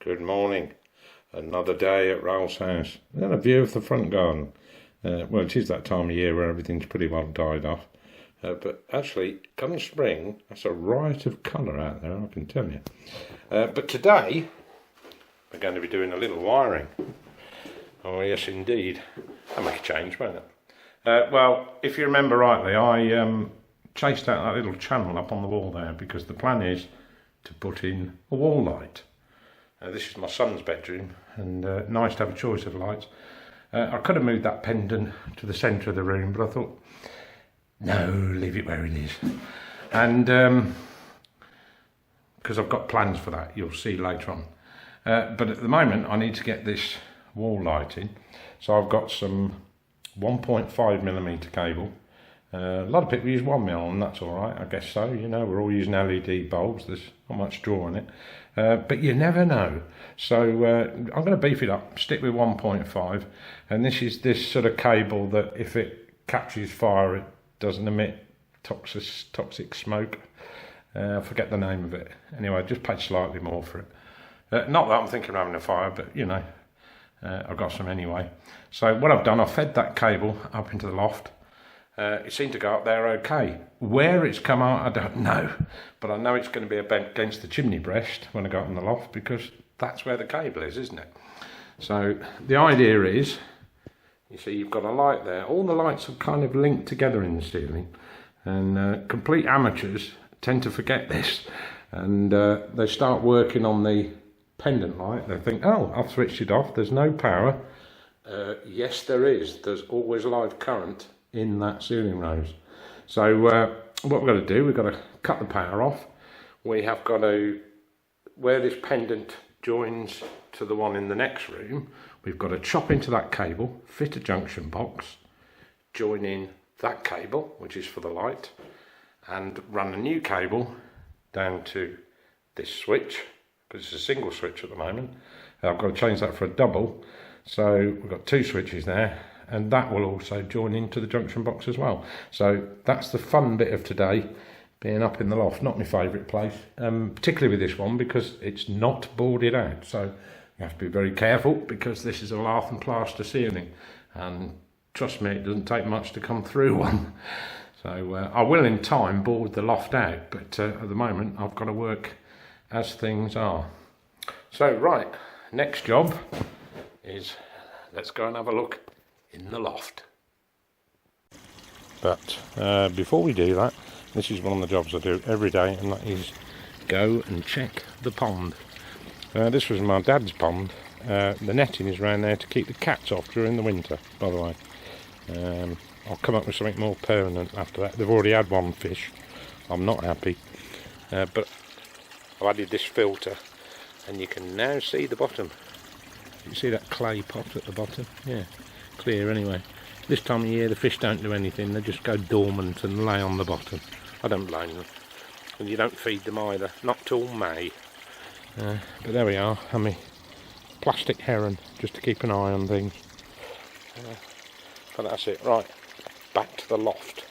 Good morning. Another day at Ralph's house. Then a view of the front garden. Well, it is that time of year where everything's pretty well died off. But actually, come spring, that's a riot of colour out there, I can tell you. But today, we're going to be doing a little wiring. Oh yes, indeed. That'll make a change, won't it? Well, if you remember rightly, I chased out that little channel up on the wall there because the plan is to put in a wall light. This is my son's bedroom, and nice to have a choice of lights. I could have moved that pendant to the centre of the room, but I thought, no, leave it where it is. And because I've got plans for that, you'll see later on. But at the moment, I need to get this wall light in. So I've got some 1.5mm cable. A lot of people use 1mm, and that's all right, I guess so. You know, we're all using LED bulbs. There's not much draw in it. But you never know. So I'm going to beef it up, stick with 1.5. And this is this sort of cable that if it catches fire, it doesn't emit toxic smoke. I forget the name of it. Anyway, I just paid slightly more for it. Not that I'm thinking of having a fire, but you know, I've got some anyway. So what I've done, I've fed that cable up into the loft. It seemed to go up there okay. Where it's come out, I don't know. But I know it's going to be against the chimney breast when I go up in the loft, because that's where the cable is, isn't it? So the idea is, you see you've got a light there. All the lights are kind of linked together in the ceiling. And complete amateurs tend to forget this. And they start working on the pendant light. They think, oh, I've switched it off. There's no power. Yes, there is. There's always live current in that ceiling rose. So what we've got to do, we've got to cut the power off. We have got to, where this pendant joins to the one in the next room, we've got to chop into that cable, fit a junction box, join in that cable, which is for the light, and run a new cable down to this switch, because it's a single switch at the moment. I've got to change that for a double, so we've got two switches there, and that will also join into the junction box as well. So that's the fun bit of today, being up in the loft. Not my favourite place, particularly with this one, because it's not boarded out. So you have to be very careful, because this is a lath and plaster ceiling, and trust me, it doesn't take much to come through one. So I will in time board the loft out, but at the moment I've got to work as things are. So right, next job is, let's go and have a look in the loft. But before we do that, this is one of the jobs I do every day, and that is go and check the pond. This was my dad's pond. The netting is around there to keep the cats off during the winter, by the way. I'll come up with something more permanent after that. They've already had one fish. I'm not happy. But I've added this filter, and you can now see the bottom. You see that clay pot at the bottom? Yeah, clear anyway. This time of year the fish don't do anything, they just go dormant and lay on the bottom. I don't blame them. And you don't feed them either, not till May. But there we are, and my plastic heron, just to keep an eye on things. But that's it, right, back to the loft.